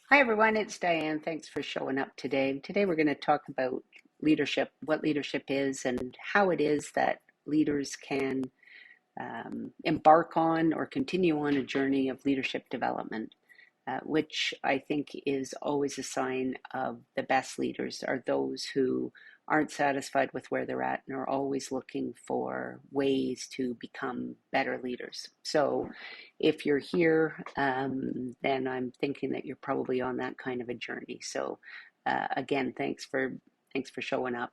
Hi everyone, it's Diane. Thanks for showing up today. Today we're going to talk about leadership, what leadership is, and how it is that leaders can embark on or continue on a journey of leadership development, which I think is always a sign of the best leaders are those who aren't satisfied with where they're at and are always looking for ways to become better leaders. So if you're here, then I'm thinking that you're probably on that kind of a journey. So again, thanks for showing up.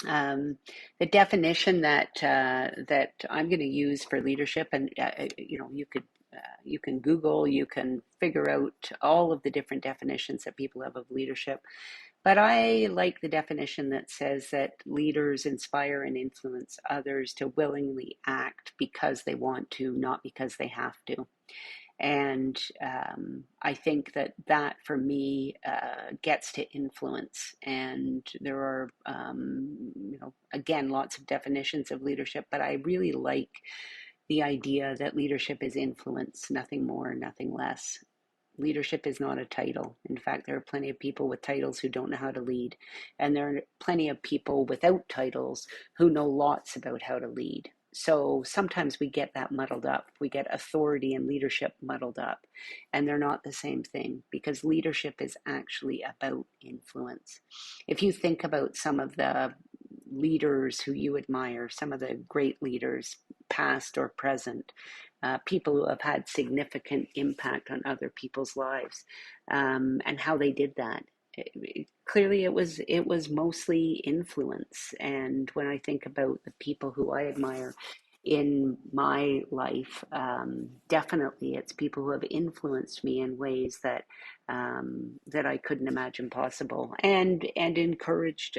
Um, the definition that I'm going to use for leadership, and you can Google, you can figure out all of the different definitions that people have of leadership. But I like the definition that says that leaders inspire and influence others to willingly act because they want to, not because they have to. And I think that for me gets to influence. And there are, again, lots of definitions of leadership, but I really like the idea that leadership is influence, nothing more, nothing less. Leadership is not a title. In fact, there are plenty of people with titles who don't know how to lead. And there are plenty of people without titles who know lots about how to lead. So sometimes we get that muddled up. We get authority and leadership muddled up. And they're not the same thing because leadership is actually about influence. If you think about some of the leaders who you admire, some of the great leaders, past or present, people who have had significant impact on other people's lives, and how they did that. Clearly, it was mostly influence. And when I think about the people who I admire in my life, definitely it's people who have influenced me in ways that I couldn't imagine possible, and encouraged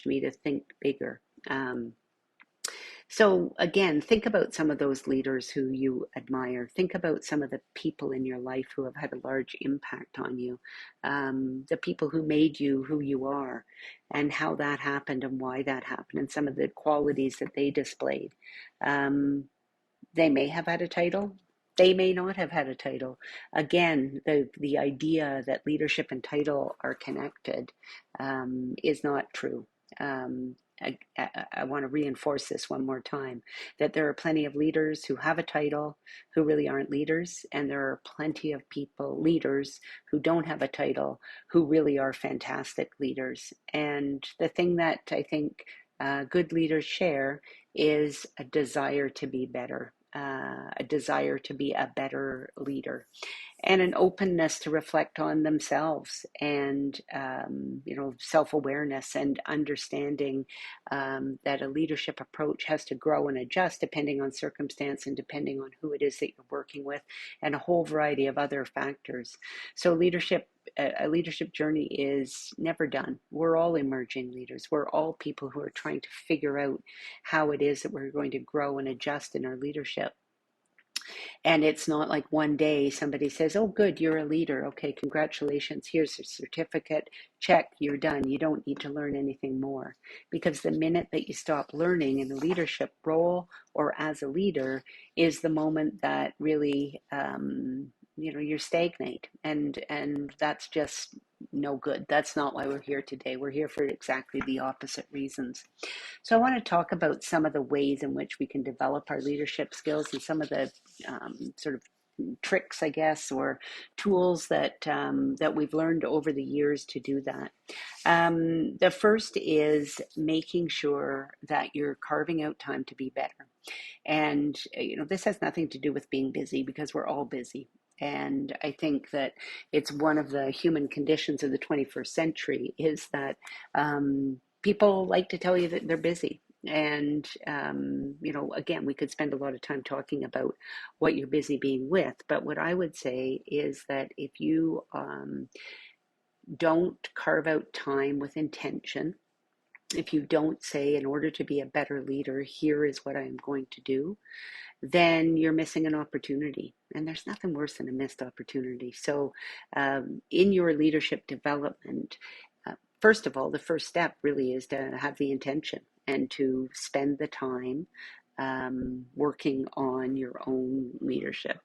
me to think bigger. So again, think about some of those leaders who you admire. Think about some of the people in your life who have had a large impact on you, the people who made you who you are, and how that happened and why that happened, and some of the qualities that they displayed. Um, they may have had a title. They may not have had a title. Again, the idea that leadership and title are connected is not true. I want to reinforce this one more time, that there are plenty of leaders who have a title who really aren't leaders, and there are plenty of leaders who don't have a title, who really are fantastic leaders. And the thing that I think good leaders share is a desire to be better, a desire to be a better leader, and an openness to reflect on themselves, and self-awareness, and understanding that a leadership approach has to grow and adjust depending on circumstance and depending on who it is that you're working with, and a whole variety of other factors. So a leadership journey is never done. We're all emerging leaders. We're all people who are trying to figure out how it is that we're going to grow and adjust in our leadership. And it's not like one day somebody says, oh, good, you're a leader. Okay, congratulations. Here's a certificate. Check, you're done. You don't need to learn anything more. Because the minute that you stop learning in a leadership role or as a leader is the moment that really, you stagnate. And that's just no good. That's not why we're here today. We're here for exactly the opposite reasons. So I want to talk about some of the ways in which we can develop our leadership skills, and some of the sort of tricks, I guess, or tools that we've learned over the years to do that. The first is making sure that you're carving out time to be better. And this has nothing to do with being busy, because we're all busy. And I think that it's one of the human conditions of the 21st century is that people like to tell you that they're busy. And, again, we could spend a lot of time talking about what you're busy being with. But what I would say is that if you don't carve out time with intention, if you don't say, in order to be a better leader, here is what I'm going to do, then you're missing an opportunity. And there's nothing worse than a missed opportunity. So in your leadership development, first of all, the first step really is to have the intention and to spend the time working on your own leadership.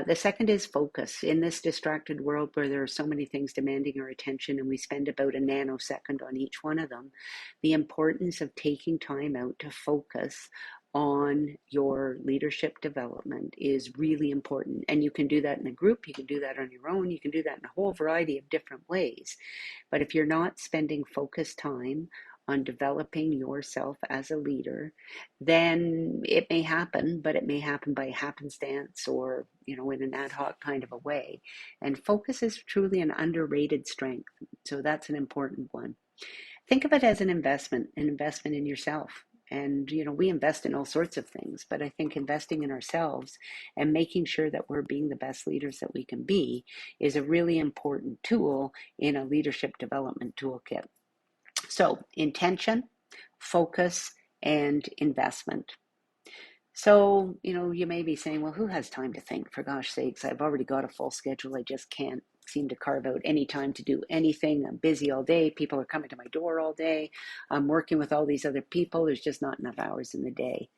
The second is focus. In this distracted world where there are so many things demanding our attention and we spend about a nanosecond on each one of them, the importance of taking time out to focus on your leadership development is really important. And you can do that in a group, you can do that on your own, you can do that in a whole variety of different ways. But if you're not spending focused time on developing yourself as a leader, then it may happen, but it may happen by happenstance or, in an ad hoc kind of a way. And focus is truly an underrated strength. So that's an important one. Think of it as an investment in yourself. And, we invest in all sorts of things, but I think investing in ourselves and making sure that we're being the best leaders that we can be is a really important tool in a leadership development toolkit. So intention, focus, and investment. So, you may be saying, well, who has time to think? For gosh sakes, I've already got a full schedule. I just can't seem to carve out any time to do anything. I'm busy all day. People are coming to my door all day. I'm working with all these other people. There's just not enough hours in the day.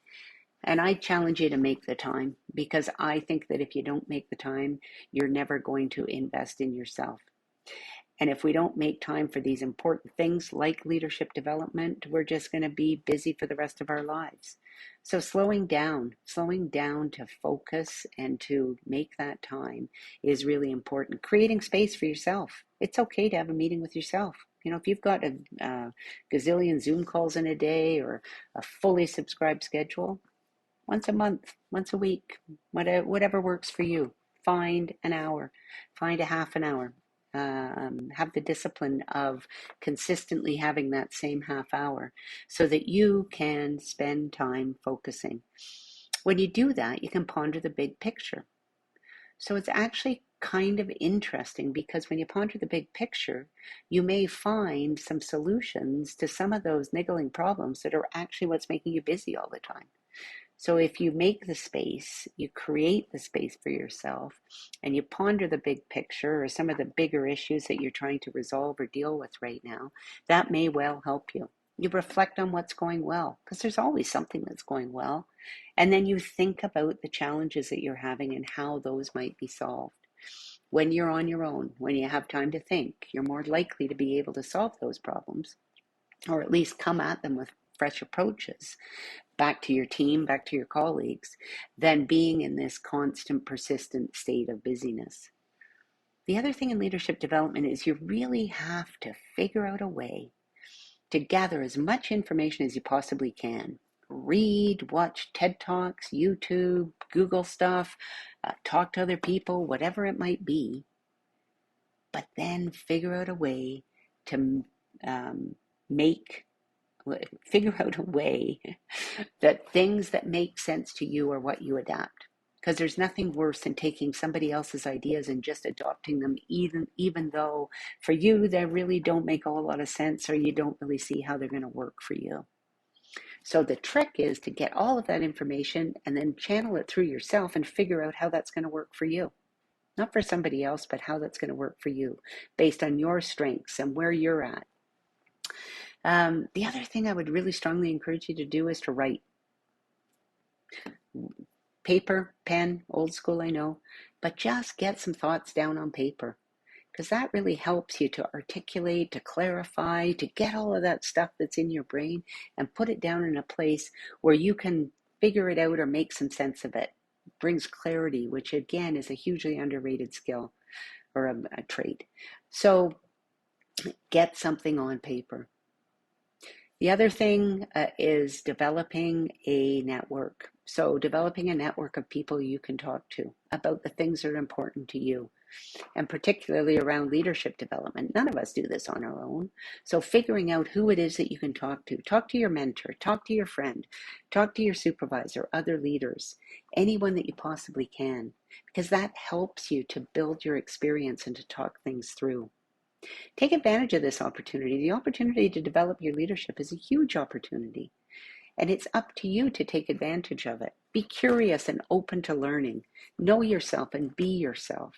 And I challenge you to make the time, because I think that if you don't make the time, you're never going to invest in yourself. And if we don't make time for these important things like leadership development, we're just going to be busy for the rest of our lives. So slowing down to focus and to make that time is really important. Creating space for yourself. It's okay to have a meeting with yourself. If you've got a gazillion Zoom calls in a day or a fully subscribed schedule, once a month, once a week, whatever works for you. Find an hour, find a half an hour. Have the discipline of consistently having that same half hour so that you can spend time focusing. When you do that, you can ponder the big picture. So it's actually kind of interesting, because when you ponder the big picture, you may find some solutions to some of those niggling problems that are actually what's making you busy all the time. So if you make the space, you create the space for yourself, and you ponder the big picture or some of the bigger issues that you're trying to resolve or deal with right now, that may well help you. You reflect on what's going well, because there's always something that's going well. And then you think about the challenges that you're having and how those might be solved. When you're on your own, when you have time to think, you're more likely to be able to solve those problems, or at least come at them with fresh approaches back to your team, back to your colleagues, than being in this constant, persistent state of busyness. The other thing in leadership development is you really have to figure out a way to gather as much information as you possibly can. Read, watch TED Talks, YouTube, Google stuff, talk to other people, whatever it might be, but then figure out a way to figure out a way that things that make sense to you are what you adapt. Because there's nothing worse than taking somebody else's ideas and just adopting them, even though for you they really don't make a whole lot of sense, or you don't really see how they're going to work for you. So the trick is to get all of that information and then channel it through yourself and figure out how that's going to work for you. Not for somebody else, but how that's going to work for you based on your strengths and where you're at. The other thing I would really strongly encourage you to do is to write. Paper, pen, old school, I know, but just get some thoughts down on paper, because that really helps you to articulate, to clarify, to get all of that stuff that's in your brain and put it down in a place where you can figure it out or make some sense of it. It brings clarity, which again is a hugely underrated skill or a trait. So get something on paper. The other thing is developing a network. So developing a network of people you can talk to about the things that are important to you, and particularly around leadership development. None of us do this on our own. So figuring out who it is that you can talk to. Talk to your mentor, talk to your friend, talk to your supervisor, other leaders, anyone that you possibly can, because that helps you to build your experience and to talk things through. Take advantage of this opportunity. The opportunity to develop your leadership is a huge opportunity, and it's up to you to take advantage of it. Be curious and open to learning. Know yourself and be yourself.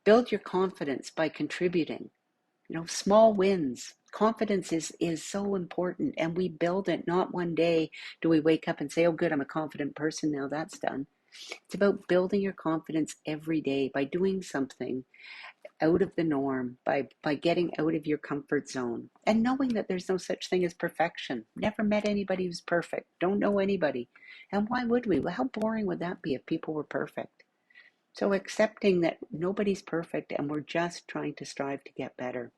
Build your confidence by contributing. Small wins. Confidence is so important, and we build it. Not one day do we wake up and say, oh good, I'm a confident person now, that's done. It's about building your confidence every day by doing something out of the norm, by getting out of your comfort zone and knowing that there's no such thing as perfection. Never met anybody who's perfect. Don't know anybody. And why would we? Well, how boring would that be if people were perfect? So accepting that nobody's perfect and we're just trying to strive to get better.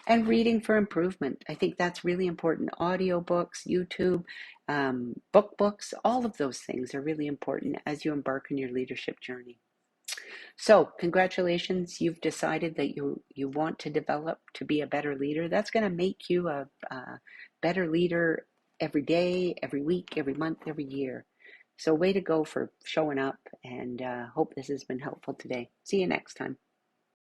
And reading for improvement. I think that's really important. Audiobooks, YouTube, books, all of those things are really important as you embark on your leadership journey. So congratulations, you've decided that you want to develop to be a better leader. That's going to make you a better leader every day, every week, every month, every year. So way to go for showing up, and hope this has been helpful today. See you next time.